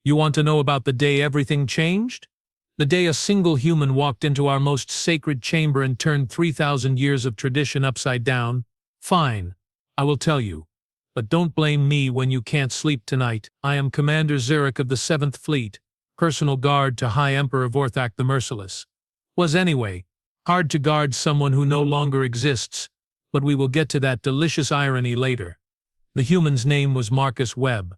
You want to know about the day everything changed? The day a single human walked into our most sacred chamber and turned 3,000 years of tradition upside down? Fine, I will tell you. But don't blame me when you can't sleep tonight. I am Commander Zarak of the 7th Fleet, personal guard to High Emperor Vorthak the Merciless. Was anyway, hard to guard someone who no longer exists, but we will get to that delicious irony later. The human's name was Marcus Webb.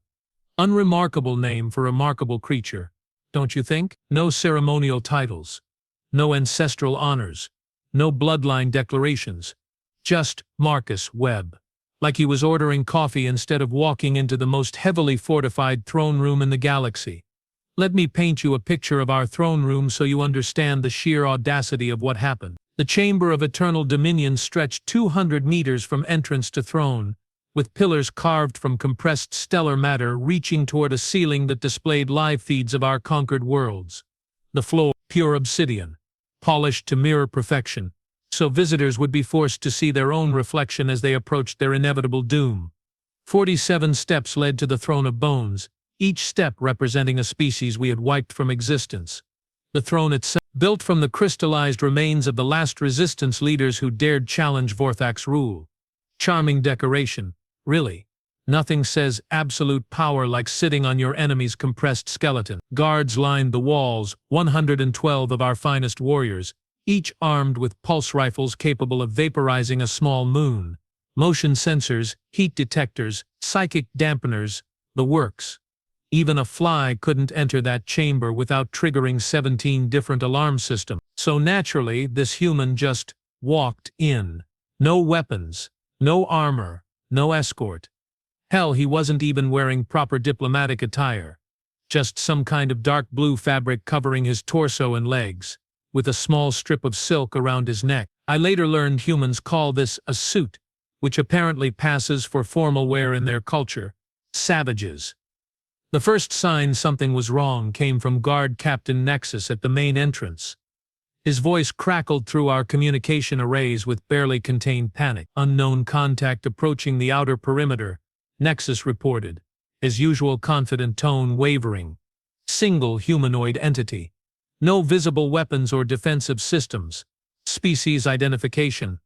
Unremarkable name for a remarkable creature, don't you think? No ceremonial titles, no ancestral honors, no bloodline declarations, just Marcus Webb. Like he was ordering coffee instead of walking into the most heavily fortified throne room in the galaxy. Let me paint you a picture of our throne room so you understand the sheer audacity of what happened. The Chamber of Eternal Dominion stretched 200 meters from entrance to throne, with pillars carved from compressed stellar matter reaching toward a ceiling that displayed live feeds of our conquered worlds. The floor, pure obsidian, polished to mirror perfection, so visitors would be forced to see their own reflection as they approached their inevitable doom. 47 steps led to the throne of bones, each step representing a species we had wiped from existence. The throne itself, built from the crystallized remains of the last resistance leaders who dared challenge Vorthak's rule. Charming decoration, really. Nothing says absolute power like sitting on your enemy's compressed skeleton. Guards lined the walls, 112 of our finest warriors, each armed with pulse rifles capable of vaporizing a small moon. Motion sensors, heat detectors, psychic dampeners, the works. Even a fly couldn't enter that chamber without triggering 17 different alarm systems. So naturally, this human just walked in. No weapons, no armor, no escort. Hell, he wasn't even wearing proper diplomatic attire. Just some kind of dark blue fabric covering his torso and legs, with a small strip of silk around his neck. I later learned humans call this a suit, which apparently passes for formal wear in their culture. Savages. The first sign something was wrong came from Guard Captain Nexus at the main entrance. His voice crackled through our communication arrays with barely contained panic. Unknown contact approaching the outer perimeter, Nexus reported, his usual confident tone wavering. Single humanoid entity. No visible weapons or defensive systems. Species identification.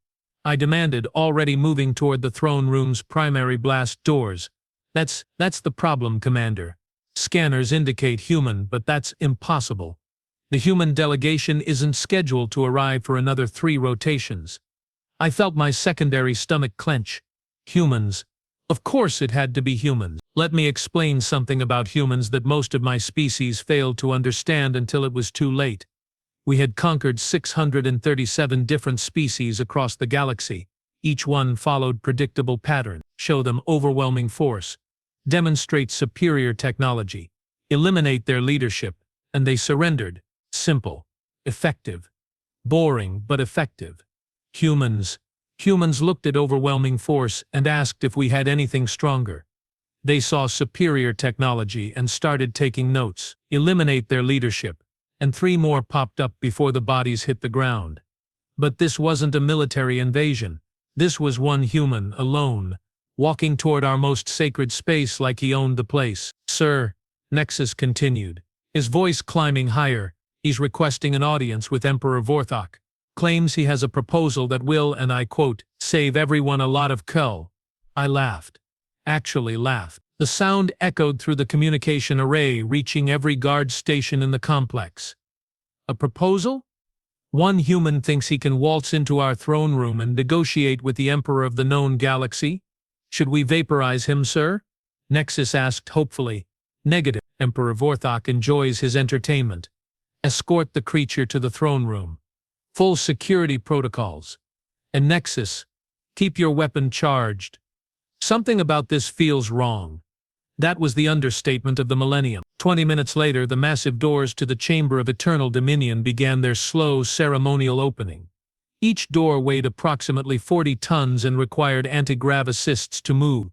I demanded, already moving toward the throne room's primary blast doors. That's the problem, Commander. Scanners indicate human, but that's impossible. The human delegation isn't scheduled to arrive for another 3 rotations. I felt my secondary stomach clench. Humans. Of course it had to be humans. Let me explain something about humans that most of my species failed to understand until it was too late. We had conquered 637 different species across the galaxy. Each one followed predictable patterns, show them overwhelming force, demonstrate superior technology, eliminate their leadership, and they surrendered. Simple, effective, boring but effective. Humans looked at overwhelming force and asked if we had anything stronger. They saw superior technology and started taking notes. Eliminate their leadership, and 3 more popped up before the bodies hit the ground. But this wasn't a military invasion. This was one human, alone, walking toward our most sacred space like he owned the place. Sir, Nexus continued, his voice climbing higher, he's requesting an audience with Emperor Vorthak. Claims he has a proposal that will, and I quote, save everyone a lot of cull. I laughed. Actually laughed. The sound echoed through the communication array, reaching every guard station in the complex. A proposal? One human thinks he can waltz into our throne room and negotiate with the Emperor of the known galaxy? Should we vaporize him, sir? Nexus asked hopefully. Negative. Emperor Vorthak enjoys his entertainment. Escort the creature to the throne room. Full security protocols. And Nexus, keep your weapon charged. Something about this feels wrong. That was the understatement of the millennium. 20 minutes later, the massive doors to the Chamber of Eternal Dominion began their slow ceremonial opening. Each door weighed approximately 40 tons and required anti-grav assists to move.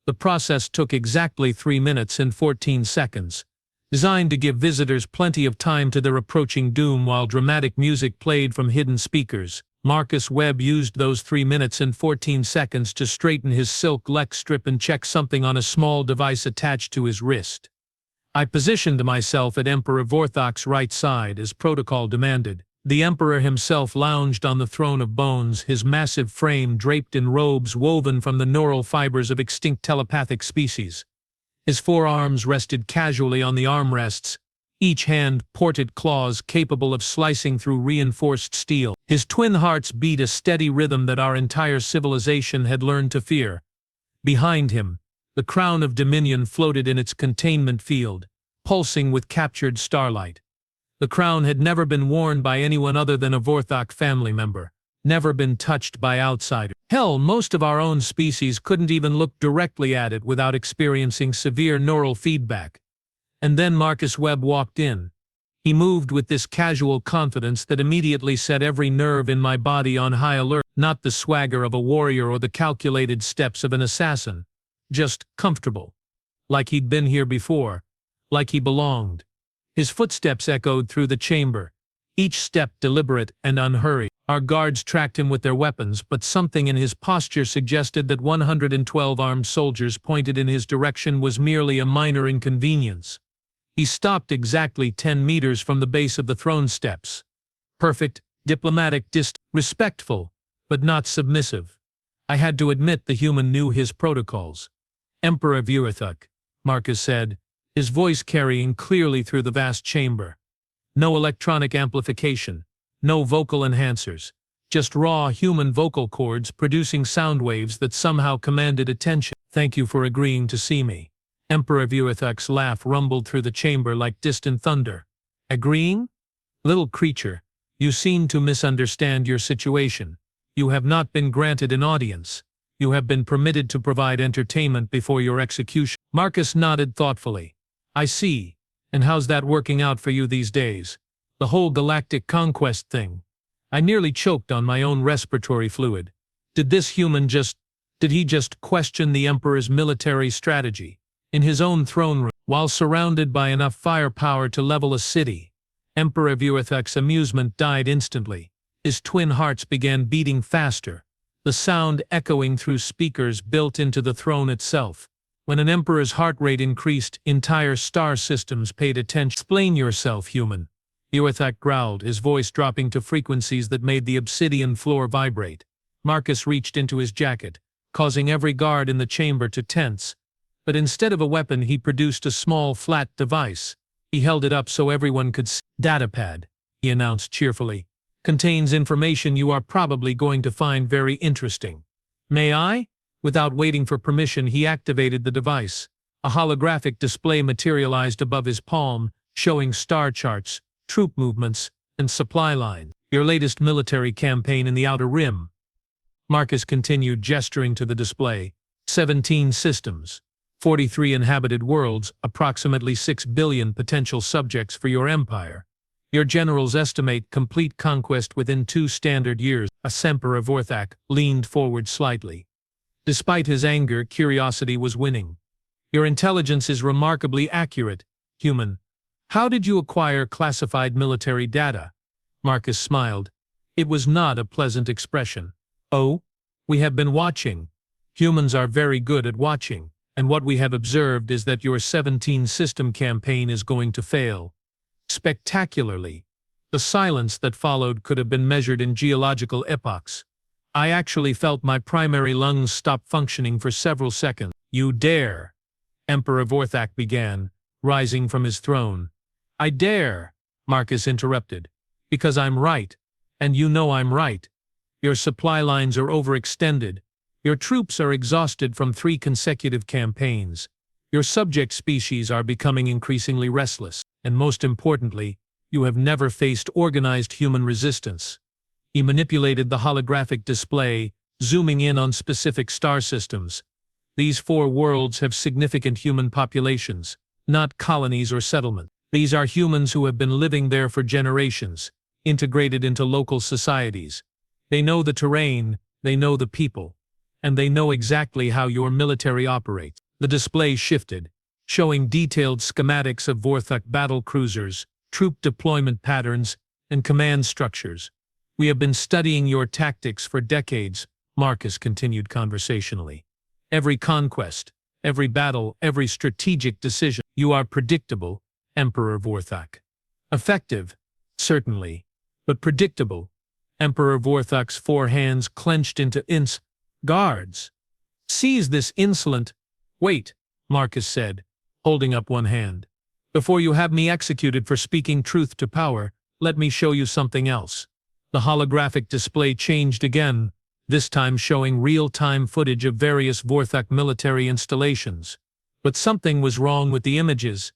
The process took exactly 3 minutes and 14 seconds, designed to give visitors plenty of time to their approaching doom while dramatic music played from hidden speakers. Marcus Webb used those 3 minutes and 14 seconds to straighten his silk leg strip and check something on a small device attached to his wrist. I positioned myself at Emperor Vorthak's right side as protocol demanded. The Emperor himself lounged on the throne of bones, his massive frame draped in robes woven from the neural fibers of extinct telepathic species. His forearms rested casually on the armrests, each hand ported claws capable of slicing through reinforced steel. His twin hearts beat a steady rhythm that our entire civilization had learned to fear. Behind him, the crown of Dominion floated in its containment field, pulsing with captured starlight. The crown had never been worn by anyone other than a Vorthak family member, never been touched by outsiders. Hell, most of our own species couldn't even look directly at it without experiencing severe neural feedback. And then Marcus Webb walked in. He moved with this casual confidence that immediately set every nerve in my body on high alert. Not the swagger of a warrior or the calculated steps of an assassin. Just comfortable. Like he'd been here before. Like he belonged. His footsteps echoed through the chamber, each step deliberate and unhurried. Our guards tracked him with their weapons, but something in his posture suggested that 112 armed soldiers pointed in his direction was merely a minor inconvenience. He stopped exactly 10 meters from the base of the throne steps. Perfect, diplomatic, respectful, but not submissive. I had to admit the human knew his protocols. Emperor Vorthak, Marcus said, his voice carrying clearly through the vast chamber. No electronic amplification, no vocal enhancers, just raw human vocal cords producing sound waves that somehow commanded attention. Thank you for agreeing to see me. Emperor Vorthak's laugh rumbled through the chamber like distant thunder. Agreeing? Little creature, you seem to misunderstand your situation. You have not been granted an audience. You have been permitted to provide entertainment before your execution. Marcus nodded thoughtfully. I see. And how's that working out for you these days? The whole galactic conquest thing. I nearly choked on my own respiratory fluid. Did he just question the Emperor's military strategy? In his own throne room, while surrounded by enough firepower to level a city, Emperor Vorthak's amusement died instantly. His twin hearts began beating faster, the sound echoing through speakers built into the throne itself. When an emperor's heart rate increased, entire star systems paid attention. Explain yourself, human. Vorthak growled, his voice dropping to frequencies that made the obsidian floor vibrate. Marcus reached into his jacket, causing every guard in the chamber to tense. But instead of a weapon, he produced a small, flat device. He held it up so everyone could see. Datapad, he announced cheerfully. Contains information you are probably going to find very interesting. May I? Without waiting for permission, he activated the device. A holographic display materialized above his palm, showing star charts, troop movements, and supply lines. Your latest military campaign in the Outer Rim. Marcus continued, gesturing to the display. 17 systems. 43 inhabited worlds, approximately 6 billion potential subjects for your empire. Your generals estimate complete conquest within 2 standard years. Emperor Vorthak leaned forward slightly. Despite his anger, curiosity was winning. Your intelligence is remarkably accurate, human. How did you acquire classified military data? Marcus smiled. It was not a pleasant expression. Oh? We have been watching. Humans are very good at watching. And what we have observed is that your 17-system campaign is going to fail. Spectacularly. The silence that followed could have been measured in geological epochs. I actually felt my primary lungs stop functioning for several seconds. You dare, Emperor Vorthak began, rising from his throne. I dare, Marcus interrupted, because I'm right, and you know I'm right. Your supply lines are overextended. Your troops are exhausted from 3 consecutive campaigns. Your subject species are becoming increasingly restless. And most importantly, you have never faced organized human resistance. He manipulated the holographic display, zooming in on specific star systems. These 4 worlds have significant human populations, not colonies or settlements. These are humans who have been living there for generations, integrated into local societies. They know the terrain, they know the people. And they know exactly how your military operates. The display shifted, showing detailed schematics of Vorthak battle cruisers, troop deployment patterns, and command structures. We have been studying your tactics for decades, Marcus continued conversationally. Every conquest, every battle, every strategic decision. You are predictable, Emperor Vorthak. Effective, certainly, but predictable. Emperor Vorthak's four hands clenched into guards. Seize this insolent— Wait, Marcus said, holding up one hand. Before you have me executed for speaking truth to power, let me show you something else. The holographic display changed again, this time showing real-time footage of various Vorthak military installations. But something was wrong with the images.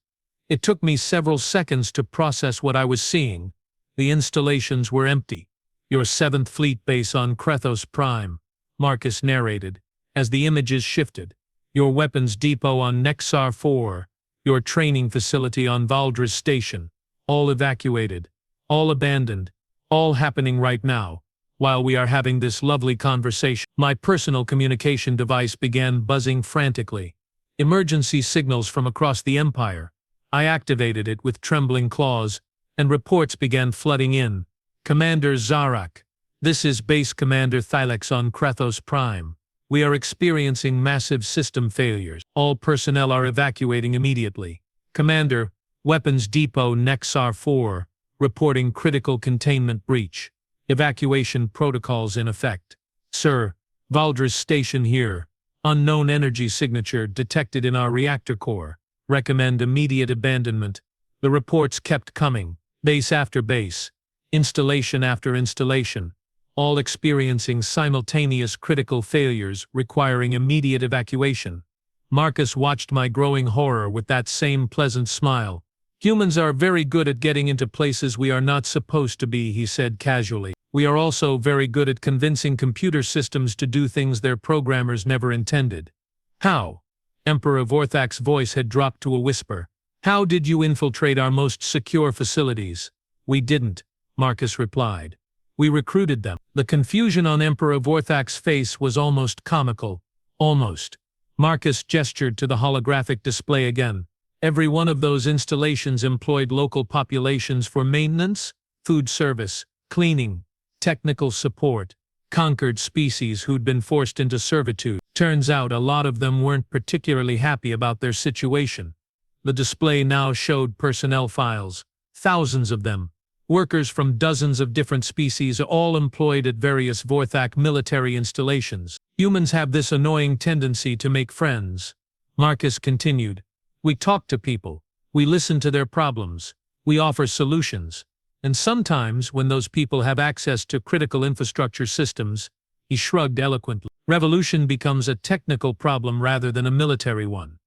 It took me several seconds to process what I was seeing. The installations were empty. Your 7th Fleet base on Krethos Prime, Marcus narrated, as the images shifted. Your weapons depot on Nexar 4, your training facility on Valdres Station, all evacuated, all abandoned, all happening right now, while we are having this lovely conversation. My personal communication device began buzzing frantically. Emergency signals from across the Empire. I activated it with trembling claws, and reports began flooding in. Commander Zarak, this is Base Commander Thylex on Krethos Prime. We are experiencing massive system failures. All personnel are evacuating immediately. Commander, Weapons Depot Nexar 4, reporting critical containment breach. Evacuation protocols in effect. Sir, Valdres Station here. Unknown energy signature detected in our reactor core. Recommend immediate abandonment. The reports kept coming, base after base, installation after installation, all experiencing simultaneous critical failures requiring immediate evacuation. Marcus watched my growing horror with that same pleasant smile. Humans are very good at getting into places we are not supposed to be, he said casually. We are also very good at convincing computer systems to do things their programmers never intended. How? Emperor Vorthak's voice had dropped to a whisper. How did you infiltrate our most secure facilities? We didn't, Marcus replied. We recruited them. The confusion on Emperor Vorthak's face was almost comical. Almost. Marcus gestured to the holographic display again. Every one of those installations employed local populations for maintenance, food service, cleaning, technical support, conquered species who'd been forced into servitude. Turns out a lot of them weren't particularly happy about their situation. The display now showed personnel files, thousands of them. Workers from dozens of different species all employed at various Vorthak military installations. Humans have this annoying tendency to make friends. Marcus continued. We talk to people. We listen to their problems. We offer solutions. And sometimes, when those people have access to critical infrastructure systems, he shrugged eloquently. Revolution becomes a technical problem rather than a military one.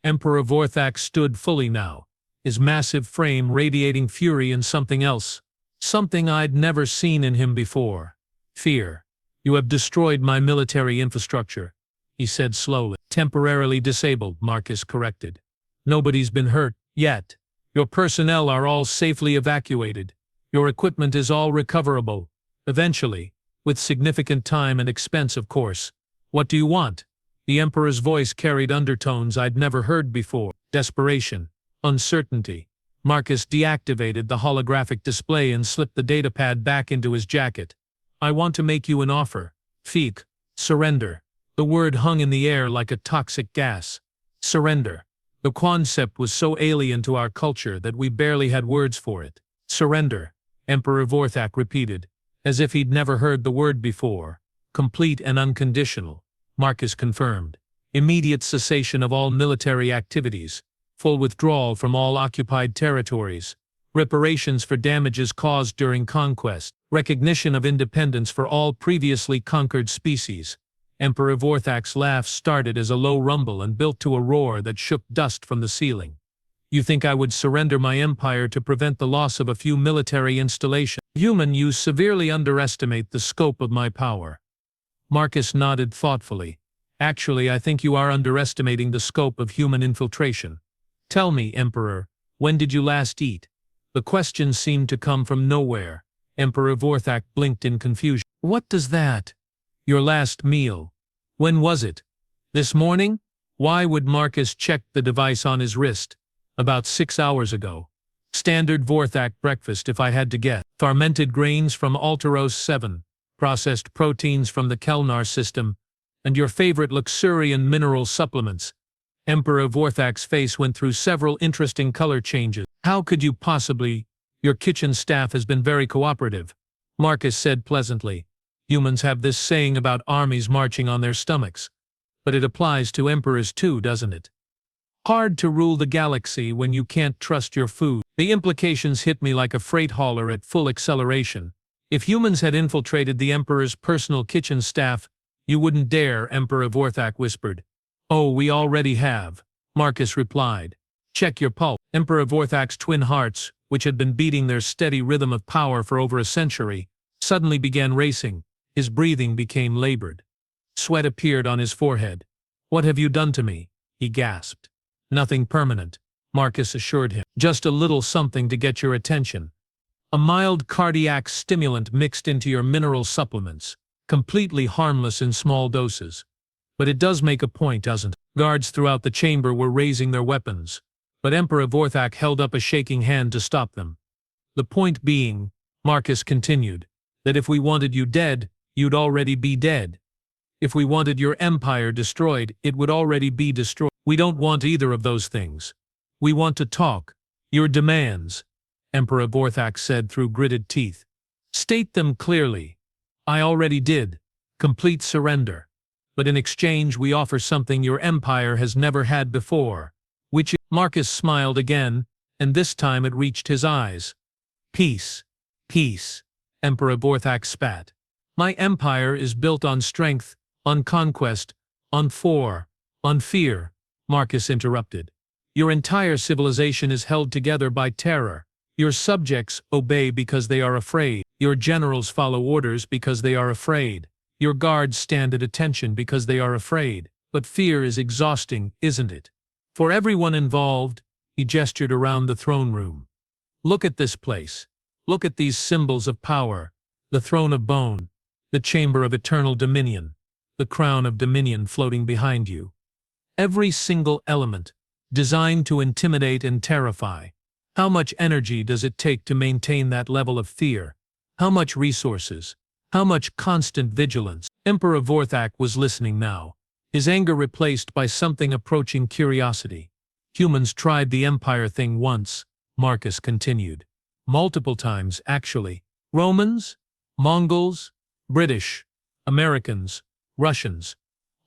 Emperor Vorthak stood fully now, his massive frame radiating fury and something else, something I'd never seen in him before. Fear. You have destroyed my military infrastructure, he said slowly. Temporarily disabled, Marcus corrected. Nobody's been hurt, yet. Your personnel are all safely evacuated. Your equipment is all recoverable. Eventually, with significant time and expense, of course. What do you want? The Emperor's voice carried undertones I'd never heard before. Desperation. Uncertainty. Marcus deactivated the holographic display and slipped the datapad back into his jacket. I want to make you an offer. Feek. Surrender. The word hung in the air like a toxic gas. Surrender. The concept was so alien to our culture that we barely had words for it. Surrender, Emperor Vorthak repeated, as if he'd never heard the word before. Complete and unconditional, Marcus confirmed. Immediate cessation of all military activities. Full withdrawal from all occupied territories. Reparations for damages caused during conquest. Recognition of independence for all previously conquered species. Emperor Vorthak's laugh started as a low rumble and built to a roar that shook dust from the ceiling. You think I would surrender my empire to prevent the loss of a few military installations? Human, you severely underestimate the scope of my power. Marcus nodded thoughtfully. Actually, I think you are underestimating the scope of human infiltration. Tell me, Emperor, when did you last eat? The question seemed to come from nowhere. Emperor Vorthak blinked in confusion. What does that? Your last meal. When was it? This morning? Why would Marcus check the device on his wrist? About 6 hours ago. Standard Vorthak breakfast if I had to guess. Fermented grains from Alteros 7, processed proteins from the Kelnar system, and your favorite Luxurian mineral supplements. Emperor Vorthak's face went through several interesting color changes. How could you possibly? Your kitchen staff has been very cooperative, Marcus said pleasantly. Humans have this saying about armies marching on their stomachs. But it applies to emperors too, doesn't it? Hard to rule the galaxy when you can't trust your food. The implications hit me like a freight hauler at full acceleration. If humans had infiltrated the Emperor's personal kitchen staff, you wouldn't dare, Emperor Vorthak whispered. Oh, we already have, Marcus replied. Check your pulse. Emperor Vorthak's twin hearts, which had been beating their steady rhythm of power for over a century, suddenly began racing. His breathing became labored. Sweat appeared on his forehead. What have you done to me? He gasped. Nothing permanent, Marcus assured him. Just a little something to get your attention. A mild cardiac stimulant mixed into your mineral supplements, completely harmless in small doses. But it does make a point, doesn't it? Guards throughout the chamber were raising their weapons, but Emperor Vorthak held up a shaking hand to stop them. The point being, Marcus continued, that if we wanted you dead, you'd already be dead. If we wanted your empire destroyed, it would already be destroyed. We don't want either of those things. We want to talk. Your demands, Emperor Vorthak said through gritted teeth. State them clearly. I already did. Complete surrender. But in exchange we offer something your empire has never had before. Which Marcus smiled again, and this time it reached his eyes. Peace. Peace, Emperor Vorthak spat. My empire is built on strength, on conquest, on fear, Marcus interrupted. Your entire civilization is held together by terror. Your subjects obey because they are afraid. Your generals follow orders because they are afraid. Your guards stand at attention because they are afraid. But fear is exhausting, isn't it? For everyone involved, he gestured around the throne room. Look at this place. Look at these symbols of power. The throne of bone, the chamber of eternal dominion, the crown of dominion floating behind you. Every single element, designed to intimidate and terrify. How much energy does it take to maintain that level of fear? How much resources? How much constant vigilance? Emperor Vorthak was listening now, his anger replaced by something approaching curiosity. Humans tried the empire thing once, Marcus continued. Multiple times, actually. Romans, Mongols, British, Americans, Russians.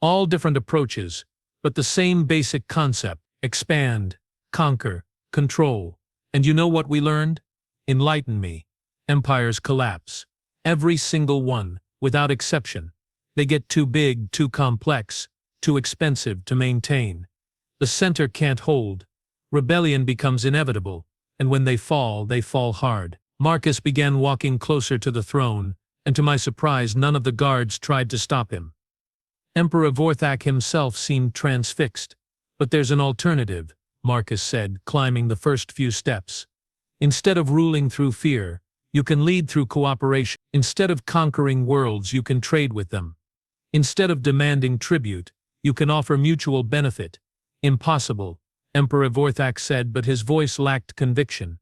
All different approaches, but the same basic concept. Expand, conquer, control. And you know what we learned? Enlighten me. Empires collapse. Every single one, without exception. They get too big, too complex, too expensive to maintain. The center can't hold. Rebellion becomes inevitable, and when they fall hard. Marcus began walking closer to the throne, and to my surprise none of the guards tried to stop him. Emperor Vorthak himself seemed transfixed. But there's an alternative, Marcus said, climbing the first few steps. Instead of ruling through fear, you can lead through cooperation. Instead of conquering worlds, you can trade with them. Instead of demanding tribute, you can offer mutual benefit. Impossible, Emperor Vorthak said, but his voice lacked conviction.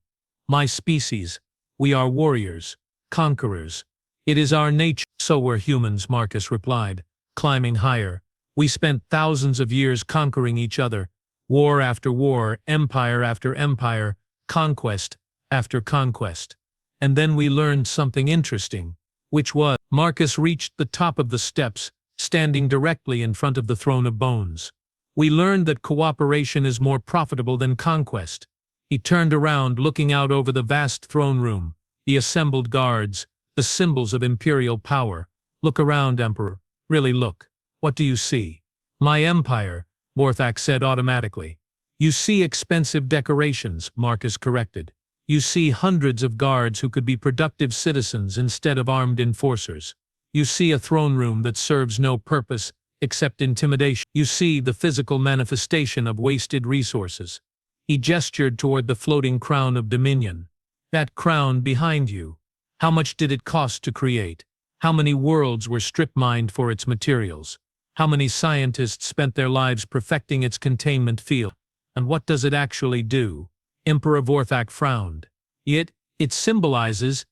My species, we are warriors, conquerors. It is our nature. So we're humans, Marcus replied, climbing higher. We spent thousands of years conquering each other, war after war, empire after empire, conquest after conquest. And then we learned something interesting, which was, Marcus reached the top of the steps, standing directly in front of the throne of bones. We learned that cooperation is more profitable than conquest. He turned around, looking out over the vast throne room, the assembled guards, the symbols of imperial power. Look around, Emperor. Really look. What do you see? My empire, Vorthak said automatically. You see expensive decorations, Marcus corrected. You see hundreds of guards who could be productive citizens instead of armed enforcers. You see a throne room that serves no purpose except intimidation. You see the physical manifestation of wasted resources. He gestured toward the floating crown of dominion. That crown behind you. How much did it cost to create? How many worlds were strip-mined for its materials? How many scientists spent their lives perfecting its containment field? And what does it actually do? Emperor Vorthak frowned. It symbolizes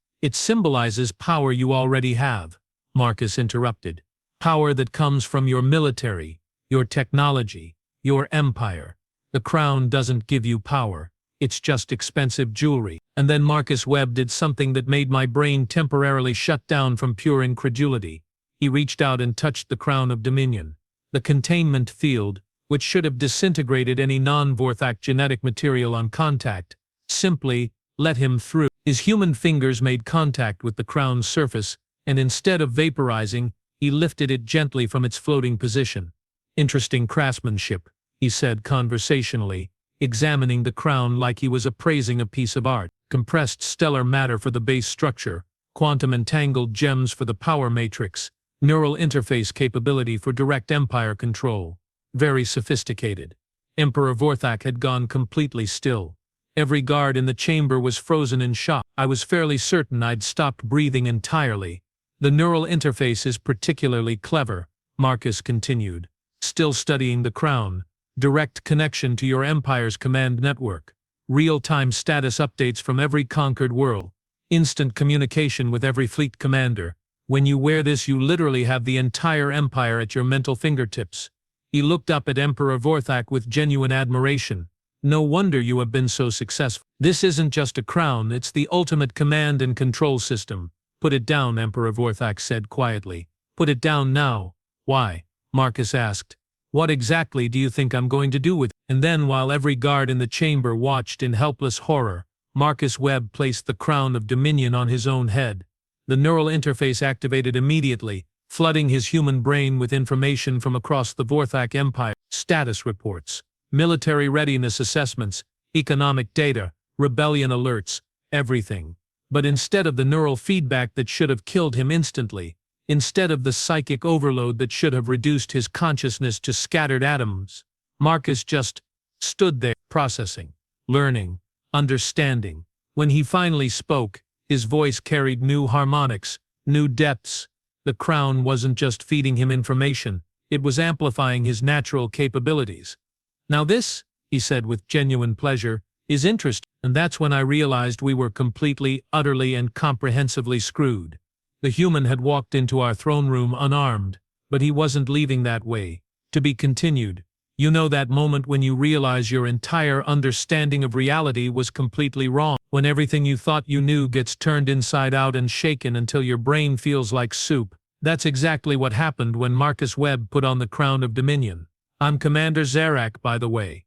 power you already have, Marcus interrupted. Power that comes from your military, your technology, Your empire. The crown doesn't give you power. It's just expensive jewelry. And then Marcus Webb did something that made my brain temporarily shut down from pure incredulity. He reached out and touched the crown of dominion. The containment field, which should have disintegrated any non-Vorthak genetic material on contact, simply let him through. His human fingers made contact with the crown's surface, and instead of vaporizing, he lifted it gently from its floating position. Interesting craftsmanship, he said conversationally, examining the crown like he was appraising a piece of art. Compressed stellar matter for the base structure, quantum entangled gems for the power matrix, neural interface capability for direct empire control. Very sophisticated. Emperor Vorthak had gone completely still. Every guard in the chamber was frozen in shock. I was fairly certain I'd stopped breathing entirely. The neural interface is particularly clever, Marcus continued, still studying the crown. Direct connection to your empire's command network. Real-time status updates from every conquered world. Instant communication with every fleet commander. When you wear this, you literally have the entire empire at your mental fingertips. He looked up at Emperor Vorthak with genuine admiration. No wonder you have been so successful. This isn't just a crown, it's the ultimate command and control system. Put it down, Emperor Vorthak said quietly. Put it down now. Why? Marcus asked. What exactly do you think I'm going to do with it? And then, while every guard in the chamber watched in helpless horror, Marcus Webb placed the crown of dominion on his own head. The neural interface activated immediately, flooding his human brain with information from across the Vorthak Empire. Status reports, military readiness assessments, economic data, rebellion alerts, everything. But instead of the neural feedback that should have killed him instantly, instead of the psychic overload that should have reduced his consciousness to scattered atoms, Marcus just stood there, processing, learning, understanding. When he finally spoke, his voice carried new harmonics, new depths. The crown wasn't just feeding him information, it was amplifying his natural capabilities. Now this, he said with genuine pleasure, is interesting. And that's when I realized we were completely, utterly, and comprehensively screwed. The human had walked into our throne room unarmed, but he wasn't leaving that way. To be continued. You know that moment when you realize your entire understanding of reality was completely wrong, when everything you thought you knew gets turned inside out and shaken until your brain feels like soup. That's exactly what happened when Marcus Webb put on the crown of dominion. I'm Commander Zarak, by the way.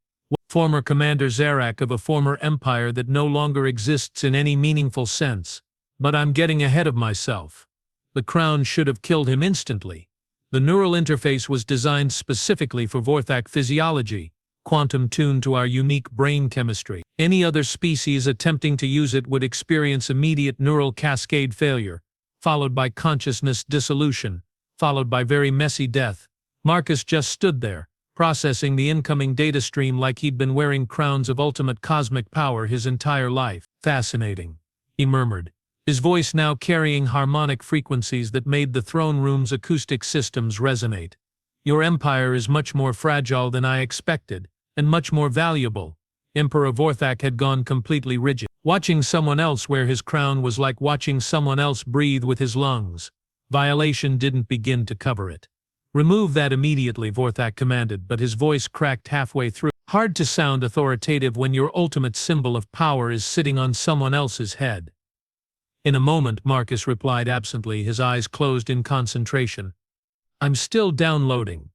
Former Commander Zarak of a former empire that no longer exists in any meaningful sense. But I'm getting ahead of myself. The crown should have killed him instantly. The neural interface was designed specifically for Vorthak physiology, quantum-tuned to our unique brain chemistry. Any other species attempting to use it would experience immediate neural cascade failure, followed by consciousness dissolution, followed by very messy death. Marcus just stood there, processing the incoming data stream like he'd been wearing crowns of ultimate cosmic power his entire life. Fascinating, he murmured, his voice now carrying harmonic frequencies that made the throne room's acoustic systems resonate. Your empire is much more fragile than I expected, and much more valuable. Emperor Vorthak had gone completely rigid. Watching someone else wear his crown was like watching someone else breathe with his lungs. Violation didn't begin to cover it. Remove that immediately, Vorthak commanded, but his voice cracked halfway through. Hard to sound authoritative when your ultimate symbol of power is sitting on someone else's head. In a moment, Marcus replied absently, his eyes closed in concentration. I'm still downloading.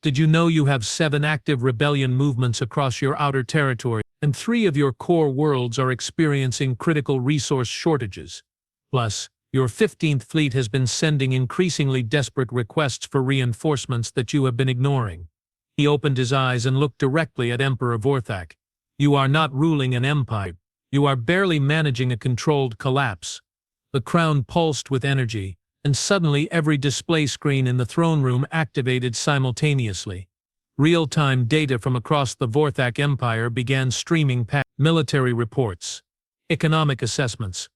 Did you know you have 7 active rebellion movements across your outer territory, and 3 of your core worlds are experiencing critical resource shortages? Plus, your 15th fleet has been sending increasingly desperate requests for reinforcements that you have been ignoring. He opened his eyes and looked directly at Emperor Vorthak. You are not ruling an empire. You are barely managing a controlled collapse. The crown pulsed with energy, and suddenly every display screen in the throne room activated simultaneously. Real-time data from across the Vorthak Empire began streaming past military reports, economic assessments,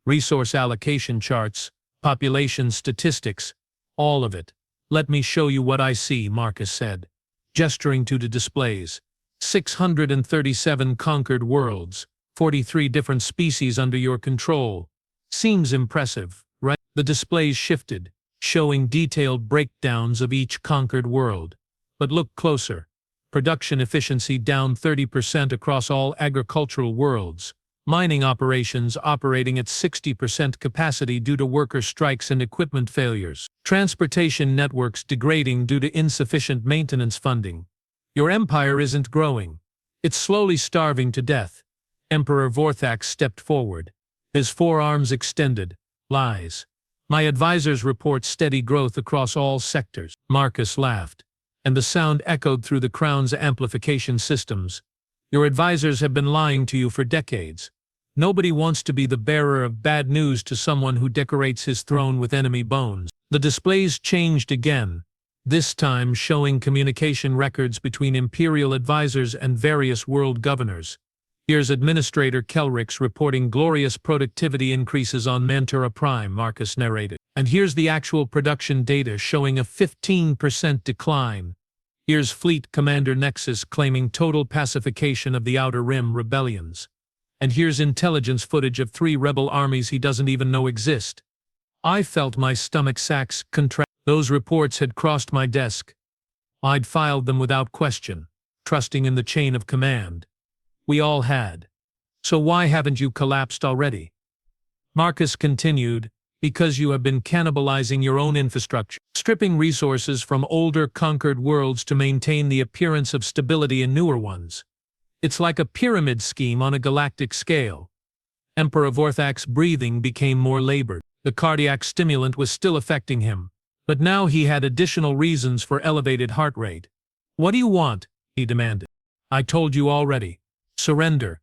resource allocation charts, population statistics, all of it. Let me show you what I see, Marcus said, gesturing to the displays. 637 conquered worlds, 43 different species under your control. Seems impressive, right? The displays shifted, showing detailed breakdowns of each conquered world. But look closer. production efficiency down 30% across all agricultural worlds, mining operations operating at 60% capacity due to worker strikes and equipment failures, transportation networks degrading due to insufficient maintenance funding. Your empire isn't growing. It's slowly starving to death. Emperor Vorthak stepped forward, his forearms extended. Lies. My advisors report steady growth across all sectors. Marcus laughed, and the sound echoed through the crown's amplification systems. Your advisors have been lying to you for decades. Nobody wants to be the bearer of bad news to someone who decorates his throne with enemy bones. The displays changed again, this time showing communication records between imperial advisors and various world governors. Here's Administrator Kelrix reporting glorious productivity increases on Mantura Prime, Marcus narrated. And here's the actual production data showing a 15% decline. Here's Fleet Commander Nexus claiming total pacification of the Outer Rim rebellions. And here's intelligence footage of 3 rebel armies he doesn't even know exist. I felt my stomach sacks contract. Those reports had crossed my desk. I'd filed them without question, trusting in the chain of command. We all had. So why haven't you collapsed already? Marcus continued, because you have been cannibalizing your own infrastructure, stripping resources from older conquered worlds to maintain the appearance of stability in newer ones. It's like a pyramid scheme on a galactic scale. Emperor Vorthak's breathing became more labored. The cardiac stimulant was still affecting him, but now he had additional reasons for elevated heart rate. What do you want? He demanded. I told you already. Surrender.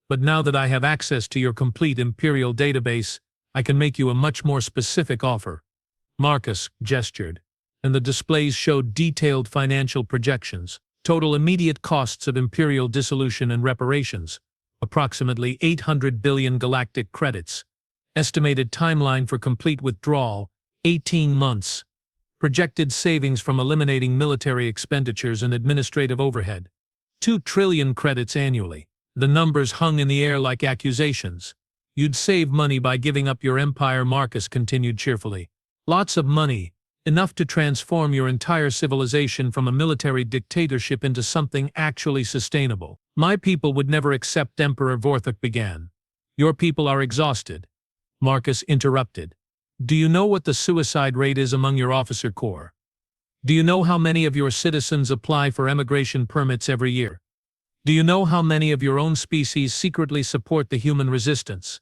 But now that I have access to your complete Imperial database, I can make you a much more specific offer. Marcus gestured, and the displays showed detailed financial projections. Total immediate costs of Imperial dissolution and reparations, approximately 800 billion galactic credits. Estimated timeline for complete withdrawal, 18 months. Projected savings from eliminating military expenditures and administrative overhead, 2 trillion credits annually. The numbers hung in the air like accusations. You'd save money by giving up your empire, Marcus continued cheerfully. Lots of money. Enough to transform your entire civilization from a military dictatorship into something actually sustainable. My people would never accept. Emperor Vorthak began. Your people are exhausted. Marcus interrupted. Do you know what the suicide rate is among your officer corps? Do you know how many of your citizens apply for emigration permits every year? Do you know how many of your own species secretly support the human resistance?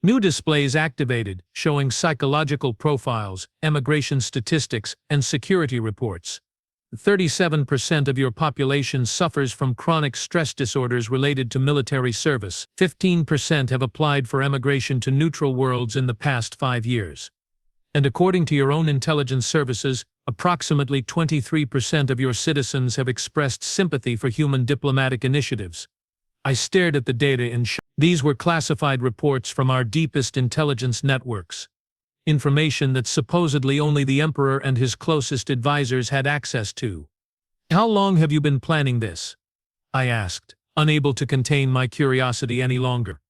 New displays activated, showing psychological profiles, emigration statistics, and security reports. 37% of your population suffers from chronic stress disorders related to military service. 15% have applied for emigration to neutral worlds in the past 5 years. And according to your own intelligence services, approximately 23% of your citizens have expressed sympathy for human diplomatic initiatives. I stared at the data in shock. These were classified reports from our deepest intelligence networks. Information that supposedly only the Emperor and his closest advisors had access to. How long have you been planning this? I asked, unable to contain my curiosity any longer.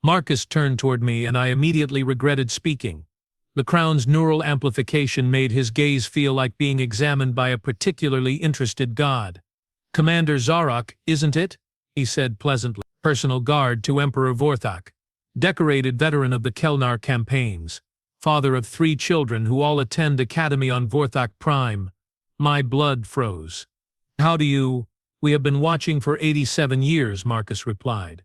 Marcus turned toward me and I immediately regretted speaking. The crown's neural amplification made his gaze feel like being examined by a particularly interested god. Commander Zarak, isn't it? He said pleasantly. Personal guard to Emperor Vorthak. Decorated veteran of the Kelnar campaigns. Father of 3 children who all attend academy on Vorthak Prime. My blood froze. How do you? We have been watching for 87 years, Marcus replied.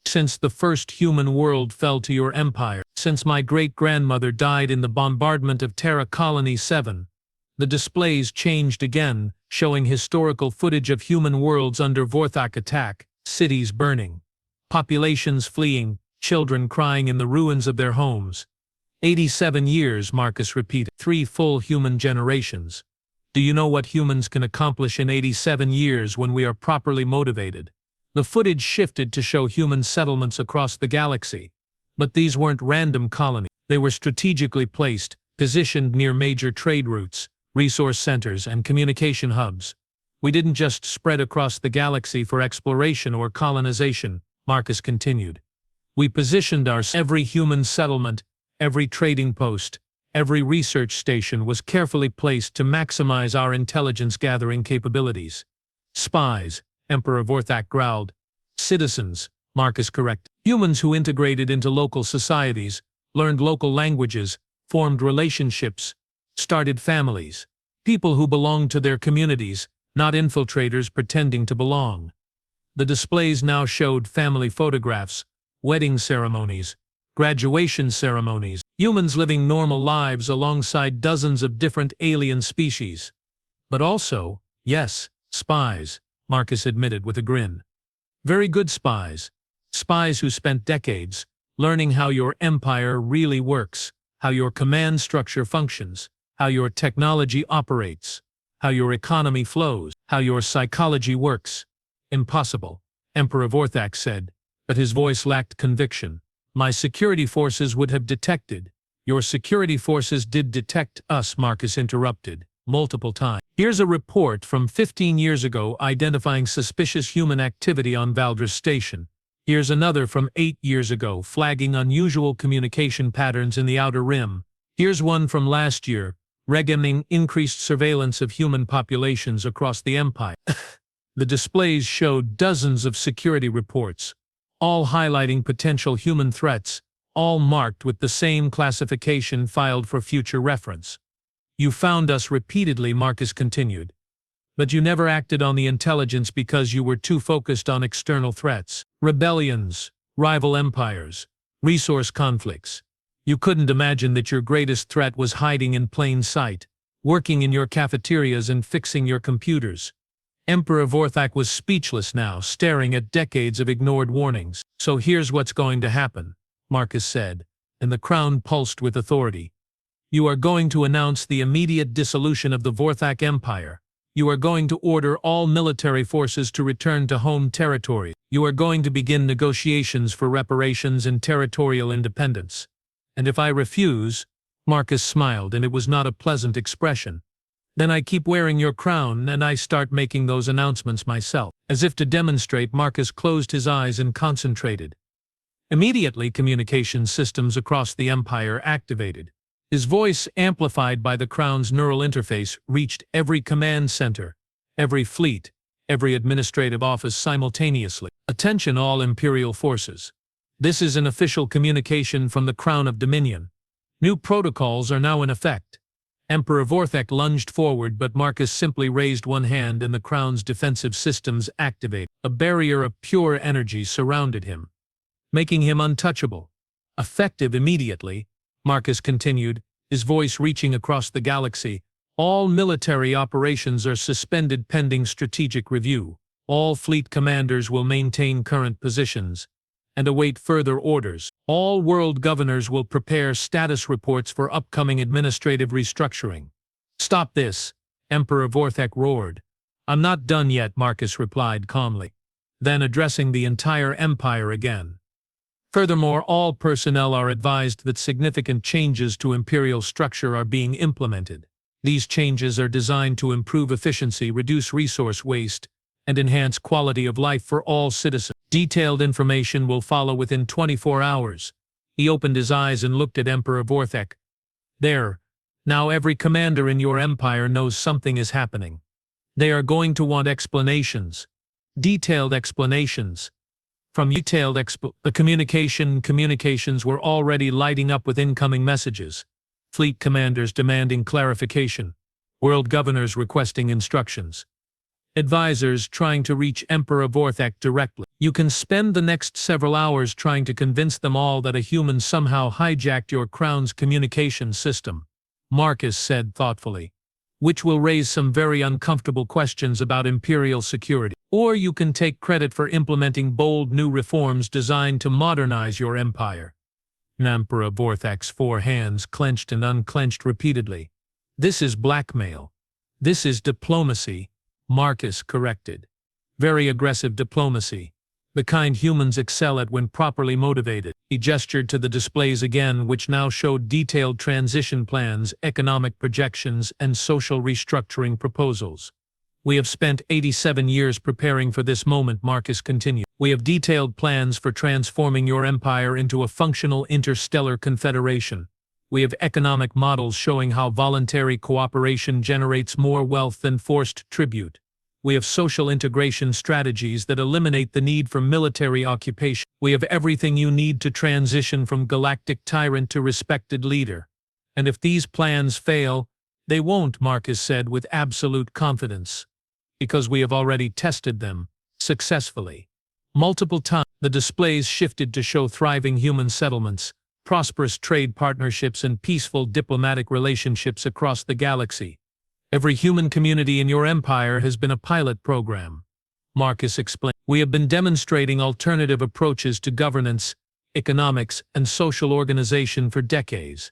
Since the first human world fell to your empire. Since my great-grandmother died in the bombardment of Terra Colony 7. The displays changed again, showing historical footage of human worlds under Vorthak attack, cities burning, populations fleeing, children crying in the ruins of their homes. 87 years, Marcus repeated. 3 full human generations. Do you know what humans can accomplish in 87 years when we are properly motivated? The footage shifted to show human settlements across the galaxy. But these weren't random colonies. They were strategically placed, positioned near major trade routes, resource centers, and communication hubs. We didn't just spread across the galaxy for exploration or colonization, Marcus continued. We positioned every human settlement, every trading post, every research station was carefully placed to maximize our intelligence gathering capabilities. Spies, Emperor Vorthak growled. Citizens, Marcus corrected. Humans who integrated into local societies, learned local languages, formed relationships, started families. People who belonged to their communities, not infiltrators pretending to belong. The displays now showed family photographs, wedding ceremonies, graduation ceremonies, humans living normal lives alongside dozens of different alien species. But also, yes, spies, Marcus admitted with a grin. Very good spies. Spies who spent decades learning how your empire really works, how your command structure functions, how your technology operates, how your economy flows, how your psychology works. Impossible, Emperor Vorthak said, but his voice lacked conviction. My security forces would have detected. Your security forces did detect us, Marcus interrupted, multiple times. Here's a report from 15 years ago identifying suspicious human activity on Valdris Station. Here's another from 8 years ago flagging unusual communication patterns in the Outer Rim. Here's one from last year, recommending increased surveillance of human populations across the Empire. The displays showed dozens of security reports, all highlighting potential human threats, all marked with the same classification filed for future reference. You found us repeatedly, Marcus continued. But you never acted on the intelligence because you were too focused on external threats, rebellions, rival empires, resource conflicts. You couldn't imagine that your greatest threat was hiding in plain sight, working in your cafeterias and fixing your computers. Emperor Vorthak was speechless now, staring at decades of ignored warnings. So here's what's going to happen, Marcus said, and the crown pulsed with authority. You are going to announce the immediate dissolution of the Vorthak Empire. You are going to order all military forces to return to home territory. You are going to begin negotiations for reparations and territorial independence. And if I refuse, Marcus smiled, and it was not a pleasant expression, then I keep wearing your crown and I start making those announcements myself. As if to demonstrate, Marcus closed his eyes and concentrated. Immediately, communication systems across the Empire activated. His voice, amplified by the crown's neural interface, reached every command center, every fleet, every administrative office simultaneously. Attention all Imperial forces. This is an official communication from the Crown of Dominion. New protocols are now in effect. Emperor Vorthak lunged forward, but Marcus simply raised one hand and the Crown's defensive systems activated. A barrier of pure energy surrounded him, making him untouchable. Effective immediately, Marcus continued, his voice reaching across the galaxy. All military operations are suspended pending strategic review. All fleet commanders will maintain current positions and await further orders. All world governors will prepare status reports for upcoming administrative restructuring. Stop this, Emperor Vorthak roared. I'm not done yet, Marcus replied calmly, then addressing the entire empire again. Furthermore, all personnel are advised that significant changes to imperial structure are being implemented. These changes are designed to improve efficiency, reduce resource waste, and enhance quality of life for all citizens. Detailed information will follow within 24 hours. He opened his eyes and looked at Emperor Vorthak. There, now every commander in your empire knows something is happening. They are going to want explanations. Detailed explanations. From the communications were already lighting up with incoming messages. Fleet commanders demanding clarification. World governors requesting instructions. Advisors trying to reach Emperor Vorthak directly. You can spend the next several hours trying to convince them all that a human somehow hijacked your crown's communication system, Marcus said thoughtfully, which will raise some very uncomfortable questions about imperial security. Or you can take credit for implementing bold new reforms designed to modernize your empire. Emperor Vorthak's 4 hands clenched and unclenched repeatedly. This is blackmail. This is diplomacy, Marcus corrected. Very aggressive diplomacy. The kind humans excel at when properly motivated. He gestured to the displays again, which now showed detailed transition plans, economic projections, and social restructuring proposals. We have spent 87 years preparing for this moment, Marcus continued. We have detailed plans for transforming your empire into a functional interstellar confederation. We have economic models showing how voluntary cooperation generates more wealth than forced tribute. We have social integration strategies that eliminate the need for military occupation. We have everything you need to transition from galactic tyrant to respected leader. And if these plans fail, they won't, Marcus said with absolute confidence. Because we have already tested them successfully. Multiple times, the displays shifted to show thriving human settlements, prosperous trade partnerships, and peaceful diplomatic relationships across the galaxy. Every human community in your empire has been a pilot program, Marcus explained. We have been demonstrating alternative approaches to governance, economics, and social organization for decades,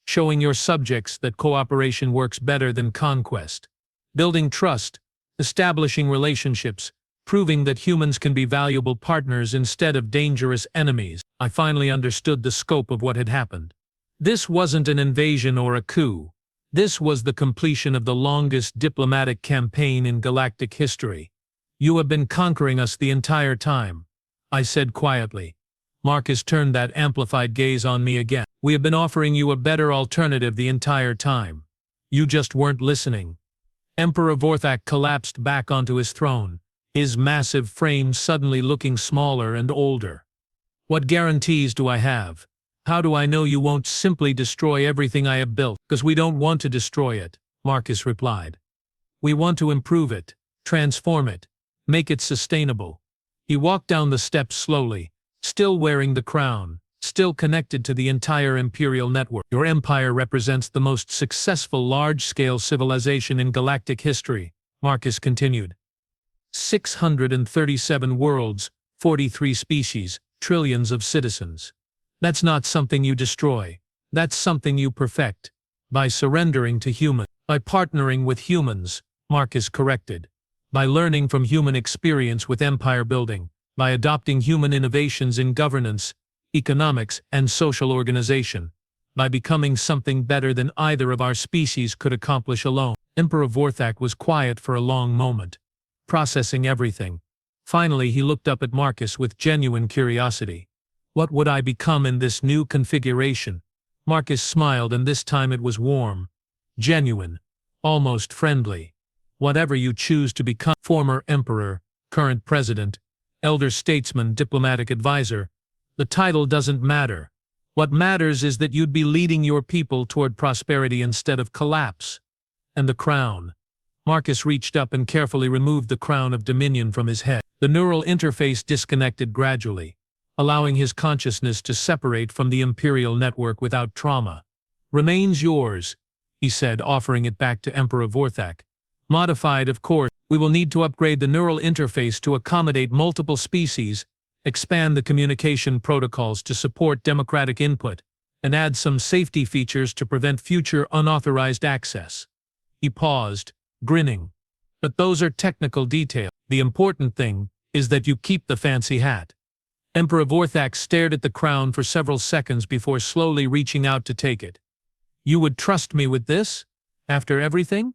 showing your subjects that cooperation works better than conquest, building trust, establishing relationships, proving that humans can be valuable partners instead of dangerous enemies. I finally understood the scope of what had happened. This wasn't an invasion or a coup. This was the completion of the longest diplomatic campaign in galactic history. You have been conquering us the entire time, I said quietly. Marcus turned that amplified gaze on me again. We have been offering you a better alternative the entire time. You just weren't listening. Emperor Vorthak collapsed back onto his throne, his massive frame suddenly looking smaller and older. What guarantees do I have? How do I know you won't simply destroy everything I have built? Because we don't want to destroy it, Marcus replied. We want to improve it, transform it, make it sustainable. He walked down the steps slowly, still wearing the crown, still connected to the entire imperial network. Your empire represents the most successful large-scale civilization in galactic history, Marcus continued. 637 worlds, 43 species, trillions of citizens. That's not something you destroy. That's something you perfect. By surrendering to humans. By partnering with humans, Marcus corrected. By learning from human experience with empire building. By adopting human innovations in governance, economics, and social organization. By becoming something better than either of our species could accomplish alone. Emperor Vorthak was quiet for a long moment, processing everything. Finally, he looked up at Marcus with genuine curiosity. What would I become in this new configuration? Marcus smiled, and this time it was warm, genuine, almost friendly. Whatever you choose to become, former emperor, current president, elder statesman, diplomatic advisor, the title doesn't matter. What matters is that you'd be leading your people toward prosperity instead of collapse. And the crown. Marcus reached up and carefully removed the crown of dominion from his head. The neural interface disconnected gradually, allowing his consciousness to separate from the imperial network without trauma. Remains yours, he said, offering it back to Emperor Vorthak. Modified, of course. We will need to upgrade the neural interface to accommodate multiple species, expand the communication protocols to support democratic input, and add some safety features to prevent future unauthorized access. He paused, grinning. But those are technical details. The important thing is that you keep the fancy hat. Emperor Vorthak stared at the crown for several seconds before slowly reaching out to take it. You would trust me with this? After everything?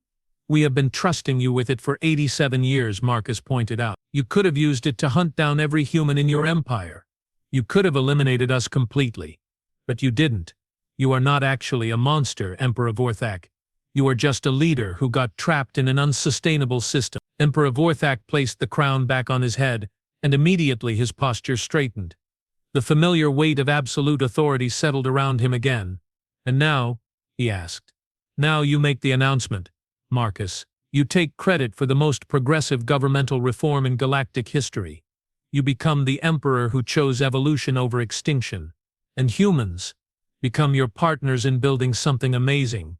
We have been trusting you with it for 87 years, Marcus pointed out. You could have used it to hunt down every human in your empire. You could have eliminated us completely. But you didn't. You are not actually a monster, Emperor Vorthak. You are just a leader who got trapped in an unsustainable system. Emperor Vorthak placed the crown back on his head, and immediately his posture straightened. The familiar weight of absolute authority settled around him again. And now, he asked, now you make the announcement, Marcus. You take credit for the most progressive governmental reform in galactic history. You become the emperor who chose evolution over extinction. And humans become your partners in building something amazing.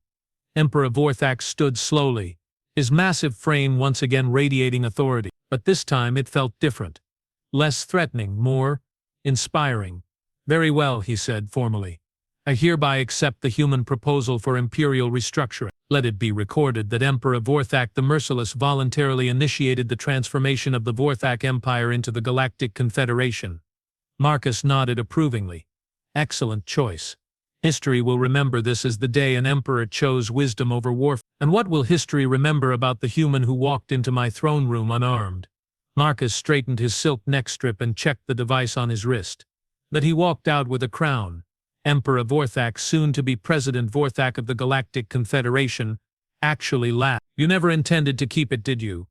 Emperor Vorthak stood slowly, his massive frame once again radiating authority. But this time it felt different. Less threatening, more inspiring. Very well, he said formally. I hereby accept the human proposal for imperial restructuring. Let it be recorded that Emperor Vorthak the Merciless voluntarily initiated the transformation of the Vorthak Empire into the Galactic Confederation. Marcus nodded approvingly. Excellent choice. History will remember this as the day an emperor chose wisdom over warfare. And what will history remember about the human who walked into my throne room unarmed? Marcus straightened his silk neck strip and checked the device on his wrist. That he walked out with a crown. Emperor Vorthak, soon to be President Vorthak of the Galactic Confederation, actually laughed. You never intended to keep it, did you?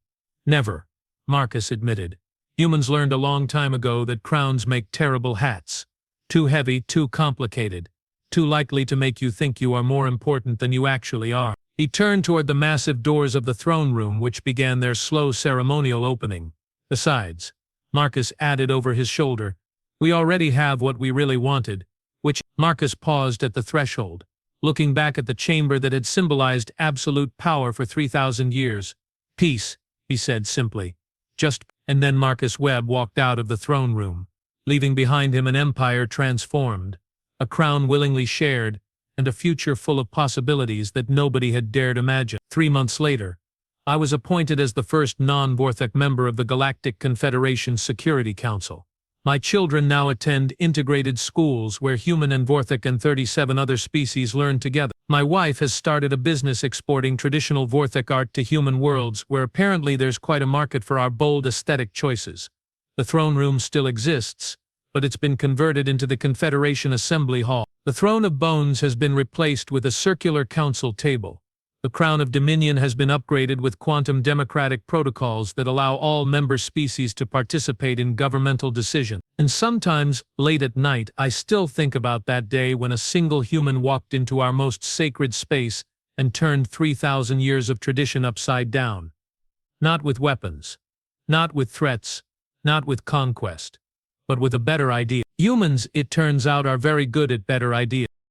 Never, Marcus admitted. Humans learned a long time ago that crowns make terrible hats. Too heavy, too complicated, too likely to make you think you are more important than you actually are. He turned toward the massive doors of the throne room, which began their slow ceremonial opening. Besides, Marcus added over his shoulder, we already have what we really wanted, which Marcus paused at the threshold, looking back at the chamber that had symbolized absolute power for 3,000 years. Peace, he said simply. Just, and then Marcus Webb walked out of the throne room, leaving behind him an empire transformed, a crown willingly shared, and a future full of possibilities that nobody had dared imagine. 3 months later, I was appointed as the first non-Vorthak member of the Galactic Confederation Security Council. My children now attend integrated schools where human and Vorthak and 37 other species learn together. My wife has started a business exporting traditional Vorthak art to human worlds where apparently there's quite a market for our bold aesthetic choices. The throne room still exists, but it's been converted into the Confederation Assembly Hall. The throne of bones has been replaced with a circular council table. The crown of dominion has been upgraded with quantum democratic protocols that allow all member species to participate in governmental decisions. And sometimes, late at night, I still think about that day when a single human walked into our most sacred space and turned 3,000 years of tradition upside down. Not with weapons, not with threats, not with conquest, but with a better idea. Humans, it turns out, are very good at better ideas.